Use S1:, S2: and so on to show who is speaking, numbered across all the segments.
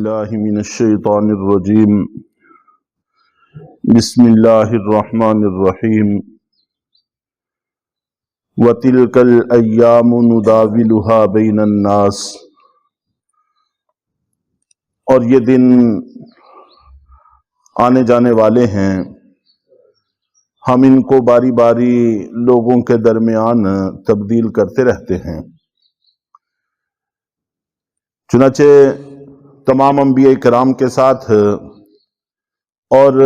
S1: باللہ من الشیطان الرجیم بسم اللہ الرحمن الرحیم وَتِلْكَ الْأَيَّامُ نُدَاوِلُهَا بَيْنَ النَّاسِ، اور یہ دن آنے جانے والے ہیں، ہم ان کو باری باری لوگوں کے درمیان تبدیل کرتے رہتے ہیں۔ چنانچہ تمام انبیاء کرام کے ساتھ اور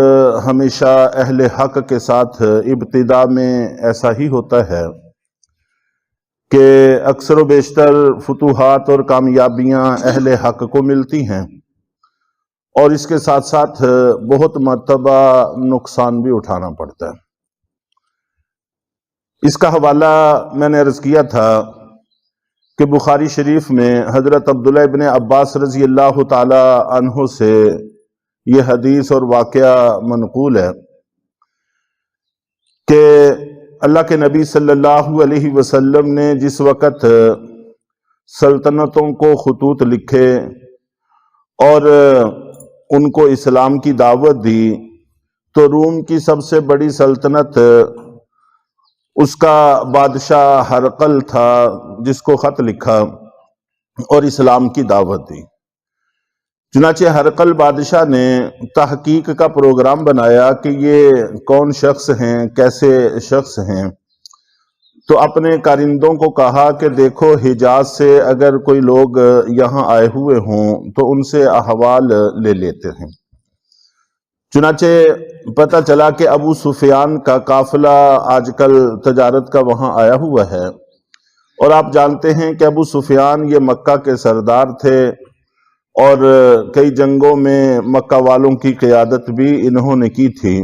S1: ہمیشہ اہل حق کے ساتھ ابتدا میں ایسا ہی ہوتا ہے کہ اکثر و بیشتر فتوحات اور کامیابیاں اہل حق کو ملتی ہیں، اور اس کے ساتھ ساتھ بہت مرتبہ نقصان بھی اٹھانا پڑتا ہے۔ اس کا حوالہ میں نے عرض کیا تھا کہ بخاری شریف میں حضرت عبداللہ ابن عباس رضی اللہ تعالی عنہ سے یہ حدیث اور واقعہ منقول ہے کہ اللہ کے نبی صلی اللہ علیہ وسلم نے جس وقت سلطنتوں کو خطوط لکھے اور ان کو اسلام کی دعوت دی، تو روم کی سب سے بڑی سلطنت اس کا بادشاہ ہرقل تھا، جس کو خط لکھا اور اسلام کی دعوت دی۔ چنانچہ ہرقل بادشاہ نے تحقیق کا پروگرام بنایا کہ یہ کون شخص ہیں، کیسے شخص ہیں، تو اپنے کارندوں کو کہا کہ دیکھو حجاز سے اگر کوئی لوگ یہاں آئے ہوئے ہوں تو ان سے احوال لے لیتے ہیں۔ چنانچہ پتہ چلا کہ ابو سفیان کا قافلہ آج کل تجارت کا وہاں آیا ہوا ہے، اور آپ جانتے ہیں کہ ابو سفیان یہ مکہ کے سردار تھے، اور کئی جنگوں میں مکہ والوں کی قیادت بھی انہوں نے کی تھی۔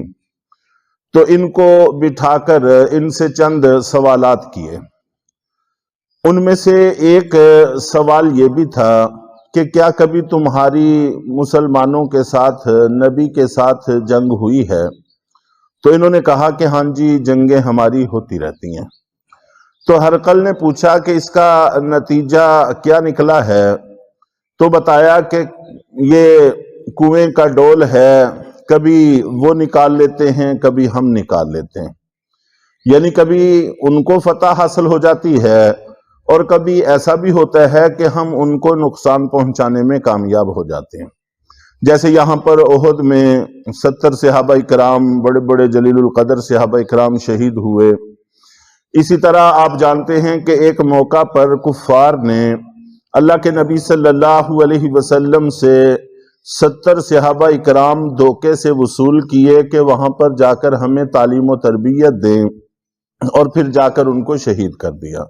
S1: تو ان کو بٹھا کر ان سے چند سوالات کیے۔ ان میں سے ایک سوال یہ بھی تھا کہ کیا کبھی تمہاری مسلمانوں کے ساتھ، نبی کے ساتھ جنگ ہوئی ہے؟ تو انہوں نے کہا کہ ہاں جی، جنگیں ہماری ہوتی رہتی ہیں۔ تو ہرقل نے پوچھا کہ اس کا نتیجہ کیا نکلا ہے؟ تو بتایا کہ یہ کنویں کا ڈول ہے، کبھی وہ نکال لیتے ہیں، کبھی ہم نکال لیتے ہیں، یعنی کبھی ان کو فتح حاصل ہو جاتی ہے، اور کبھی ایسا بھی ہوتا ہے کہ ہم ان کو نقصان پہنچانے میں کامیاب ہو جاتے ہیں۔ جیسے یہاں پر احد میں 70 صحابہ کرام، بڑے بڑے جلیل القدر صحابہ کرام شہید ہوئے۔ اسی طرح آپ جانتے ہیں کہ ایک موقع پر کفار نے اللہ کے نبی صلی اللہ علیہ وسلم سے 70 صحابہ کرام دھوکے سے وصول کیے کہ وہاں پر جا کر ہمیں تعلیم و تربیت دیں، اور پھر جا کر ان کو شہید کر دیا۔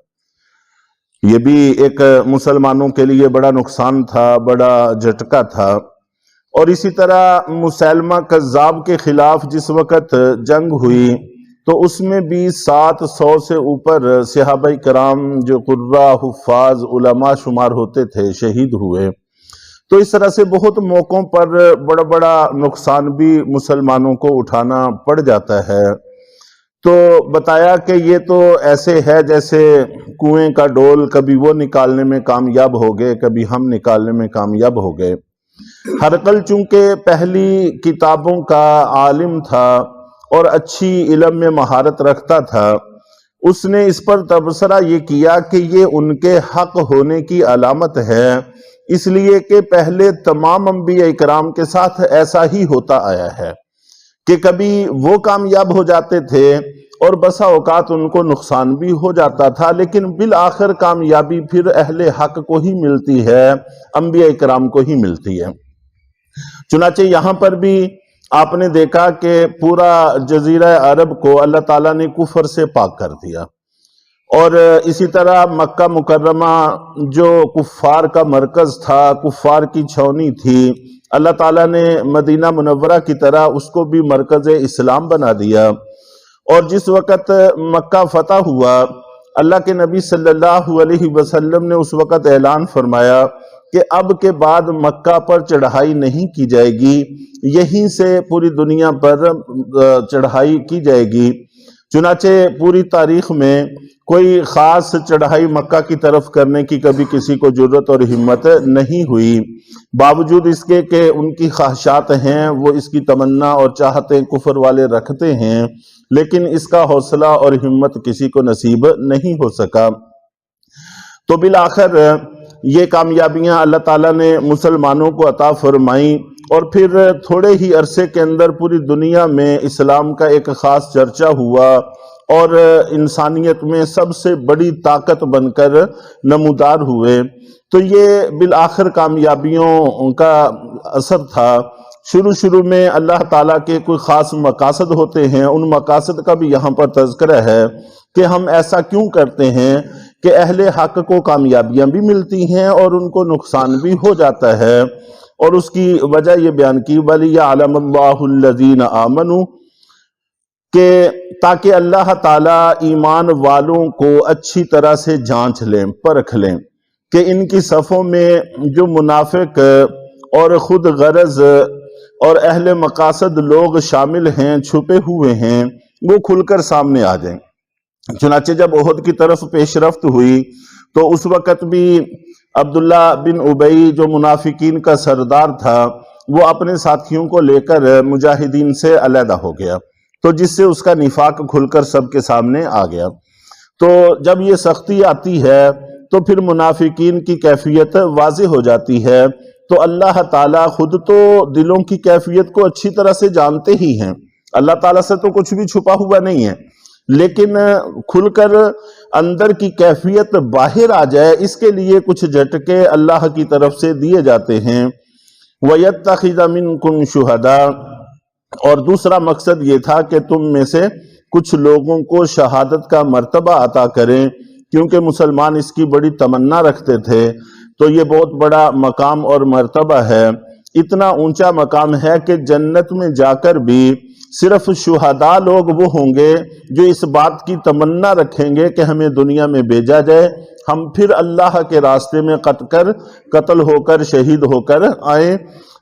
S1: یہ بھی ایک مسلمانوں کے لیے بڑا نقصان تھا، بڑا جھٹکا تھا۔ اور اسی طرح مسیلمہ کذاب کے خلاف جس وقت جنگ ہوئی تو اس میں بھی 700 سے اوپر صحابہ کرام جو قراء، حفاظ، علماء شمار ہوتے تھے، شہید ہوئے۔ تو اس طرح سے بہت موقعوں پر بڑا بڑا نقصان بھی مسلمانوں کو اٹھانا پڑ جاتا ہے۔ تو بتایا کہ یہ تو ایسے ہے جیسے کنویں کا ڈول، کبھی وہ نکالنے میں کامیاب ہو گئے، کبھی ہم نکالنے میں کامیاب ہو گئے۔ ہرقل چونکہ پہلی کتابوں کا عالم تھا اور اچھی علم میں مہارت رکھتا تھا، اس نے اس پر تبصرہ یہ کیا کہ یہ ان کے حق ہونے کی علامت ہے، اس لیے کہ پہلے تمام انبیاء کرام کے ساتھ ایسا ہی ہوتا آیا ہے کہ کبھی وہ کامیاب ہو جاتے تھے اور بسا اوقات ان کو نقصان بھی ہو جاتا تھا، لیکن بالآخر کامیابی پھر اہل حق کو ہی ملتی ہے، انبیاء کرام کو ہی ملتی ہے۔ چنانچہ یہاں پر بھی آپ نے دیکھا کہ پورا جزیرہ عرب کو اللہ تعالیٰ نے کفر سے پاک کر دیا، اور اسی طرح مکہ مکرمہ جو کفار کا مرکز تھا، کفار کی چھاؤنی تھی، اللہ تعالیٰ نے مدینہ منورہ کی طرح اس کو بھی مرکز اسلام بنا دیا۔ اور جس وقت مکہ فتح ہوا، اللہ کے نبی صلی اللہ علیہ وسلم نے اس وقت اعلان فرمایا کہ اب کے بعد مکہ پر چڑھائی نہیں کی جائے گی، یہیں سے پوری دنیا پر چڑھائی کی جائے گی۔ چنانچہ پوری تاریخ میں کوئی خاص چڑھائی مکہ کی طرف کرنے کی کبھی کسی کو جرت اور ہمت نہیں ہوئی، باوجود اس کے کہ ان کی خواہشات ہیں، وہ اس کی تمنا اور چاہتیں کفر والے رکھتے ہیں، لیکن اس کا حوصلہ اور ہمت کسی کو نصیب نہیں ہو سکا۔ تو بالآخر یہ کامیابیاں اللہ تعالیٰ نے مسلمانوں کو عطا فرمائیں، اور پھر تھوڑے ہی عرصے کے اندر پوری دنیا میں اسلام کا ایک خاص چرچا ہوا، اور انسانیت میں سب سے بڑی طاقت بن کر نمودار ہوئے۔ تو یہ بالآخر کامیابیوں کا اثر تھا۔ شروع میں اللہ تعالیٰ کے کوئی خاص مقاصد ہوتے ہیں، ان مقاصد کا بھی یہاں پر تذکرہ ہے کہ ہم ایسا کیوں کرتے ہیں کہ اہل حق کو کامیابیاں بھی ملتی ہیں اور ان کو نقصان بھی ہو جاتا ہے، اور اس کی وجہ یہ بیان کی وَلِيَعْلَمَ اللَّهُ الَّذِينَ آمَنُوا، کہ تاکہ اللہ تعالیٰ ایمان والوں کو اچھی طرح سے جانچ لیں، پرکھ لیں کہ ان کی صفوں میں جو منافق اور خود غرض اور اہل مقاصد لوگ شامل ہیں، چھپے ہوئے ہیں، وہ کھل کر سامنے آ جائیں۔ چنانچہ جب احد کی طرف پیش رفت ہوئی تو اس وقت بھی عبداللہ بن ابی جو منافقین کا سردار تھا، وہ اپنے ساتھیوں کو لے کر مجاہدین سے علیحدہ ہو گیا، تو جس سے اس کا نفاق کھل کر سب کے سامنے آ گیا۔ تو جب یہ سختی آتی ہے تو پھر منافقین کی کیفیت واضح ہو جاتی ہے، تو اللہ تعالیٰ خود تو دلوں کی کیفیت کو اچھی طرح سے جانتے ہی ہیں، اللہ تعالیٰ سے تو کچھ بھی چھپا ہوا نہیں ہے، لیکن کھل کر اندر کی کیفیت باہر آ جائے اس کے لیے کچھ جھٹکے اللہ کی طرف سے دیے جاتے ہیں۔ وَيَتَّخِذَ مِنْكُمْ شُهَدَاءَ، اور دوسرا مقصد یہ تھا کہ تم میں سے کچھ لوگوں کو شہادت کا مرتبہ عطا کریں، کیونکہ مسلمان اس کی بڑی تمنا رکھتے تھے۔ تو یہ بہت بڑا مقام اور مرتبہ ہے، اتنا اونچا مقام ہے کہ جنت میں جا کر بھی صرف شہداء لوگ وہ ہوں گے جو اس بات کی تمنا رکھیں گے کہ ہمیں دنیا میں بھیجا جائے، ہم پھر اللہ کے راستے میں قتل ہو کر شہید ہو کر آئیں۔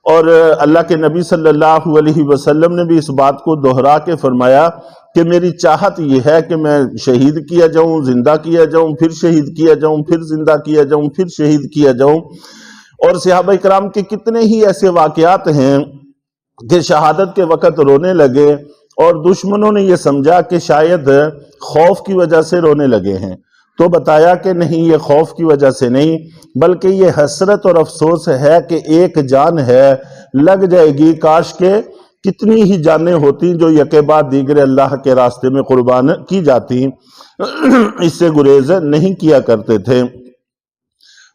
S1: اور اللہ کے نبی صلی اللہ علیہ وسلم نے بھی اس بات کو دہرا کے فرمایا کہ میری چاہت یہ ہے کہ میں شہید کیا جاؤں، زندہ کیا جاؤں، پھر شہید کیا جاؤں، پھر زندہ کیا جاؤں، پھر شہید کیا جاؤں۔ اور صحابہ کرام کے کتنے ہی ایسے واقعات ہیں کہ شہادت کے وقت رونے لگے، اور دشمنوں نے یہ سمجھا کہ شاید خوف کی وجہ سے رونے لگے ہیں، تو بتایا کہ نہیں، یہ خوف کی وجہ سے نہیں، بلکہ یہ حسرت اور افسوس ہے کہ ایک جان ہے، لگ جائے گی، کاش کہ کتنی ہی جانیں ہوتی جو یکے بعد دیگر اللہ کے راستے میں قربان کی جاتی، اس سے گریز نہیں کیا کرتے تھے۔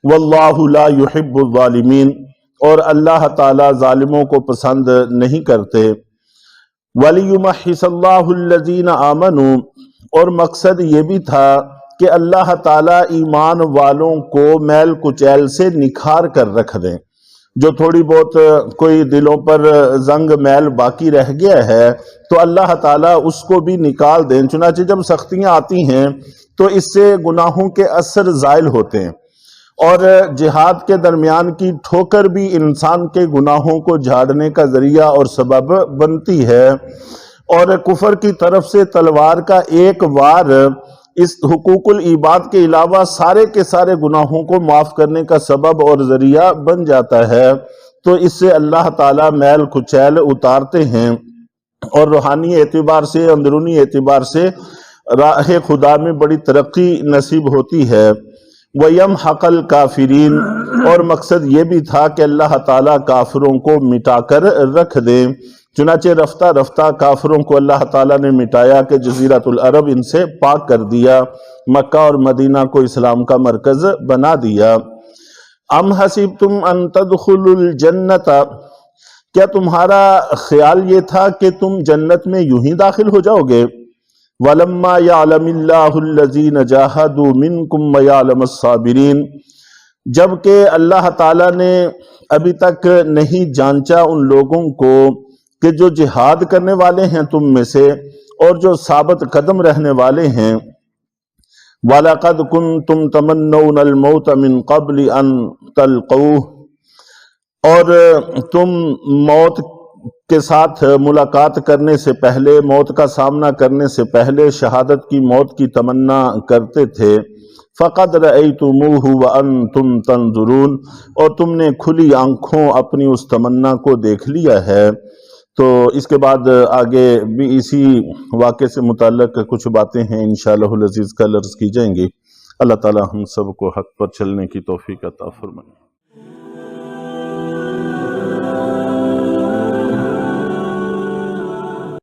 S1: واللہ لا يحب الظالمین، اور اللہ تعالیٰ ظالموں کو پسند نہیں کرتے۔ وَلِيُمَحِّصَ اللَّهُ الَّذِينَ آمَنُوا، اور مقصد یہ بھی تھا کہ اللہ تعالیٰ ایمان والوں کو میل کچیل سے نکھار کر رکھ دیں، جو تھوڑی بہت کوئی دلوں پر زنگ میل باقی رہ گیا ہے تو اللہ تعالیٰ اس کو بھی نکال دیں۔ چنانچہ جب سختیاں آتی ہیں تو اس سے گناہوں کے اثر زائل ہوتے ہیں، اور جہاد کے درمیان کی ٹھوکر بھی انسان کے گناہوں کو جھاڑنے کا ذریعہ اور سبب بنتی ہے، اور کفر کی طرف سے تلوار کا ایک وار اس حقوق العباد کے علاوہ سارے کے سارے گناہوں کو معاف کرنے کا سبب اور ذریعہ بن جاتا ہے۔ تو اس سے اللہ تعالیٰ میل کچیل اتارتے ہیں، اور روحانی اعتبار سے، اندرونی اعتبار سے راہ خدا میں بڑی ترقی نصیب ہوتی ہے۔ وَيَمْحَقَ الْكَافِرِينَ، اور مقصد یہ بھی تھا کہ اللہ تعالیٰ کافروں کو مٹا کر رکھ دیں۔ چنانچہ رفتہ رفتہ کافروں کو اللہ تعالیٰ نے مٹایا کہ جزیرۃ العرب ان سے پاک کر دیا، مکہ اور مدینہ کو اسلام کا مرکز بنا دیا۔ ام حسبتم ان تدخلوا الجنت، کیا تمہارا خیال یہ تھا کہ تم جنت میں یوں ہی داخل ہو جاؤ گے؟ وَلَمَّا يَعْلَمِ اللَّهُ الَّذِينَ جَاهَدُوا مِنْكُمْ وَيَعْلَمَ الصَّابِرِينَ، جبکہ اللہ تعالیٰ نے ابھی تک نہیں جانچا ان لوگوں کو کہ جو جہاد کرنے والے ہیں تم میں سے اور جو ثابت قدم رہنے والے ہیں۔ وَلَقَدْ كُنْتُمْ تَمَنَّوْنَ الْمَوْتَ مِنْ قَبْلِ أَنْ تَلْقَوْهُ، اور تم موت کے ساتھ ملاقات کرنے سے پہلے، موت کا سامنا کرنے سے پہلے شہادت کی موت کی تمنا کرتے تھے۔ فَقَدْ رَأَيْتُمُوهُ وَأَنْتُمْ تَنْظُرُونَ، اور تم نے کھلی آنکھوں اپنی اس تمنا کو دیکھ لیا ہے۔ تو اس کے بعد آگے بھی اسی واقعے سے متعلق کچھ باتیں ہیں انشاءاللہ العزیز کل عرض کی جائیں گی۔ اللہ تعالی ہم سب کو حق پر چلنے کی توفیق عطا فرمائے۔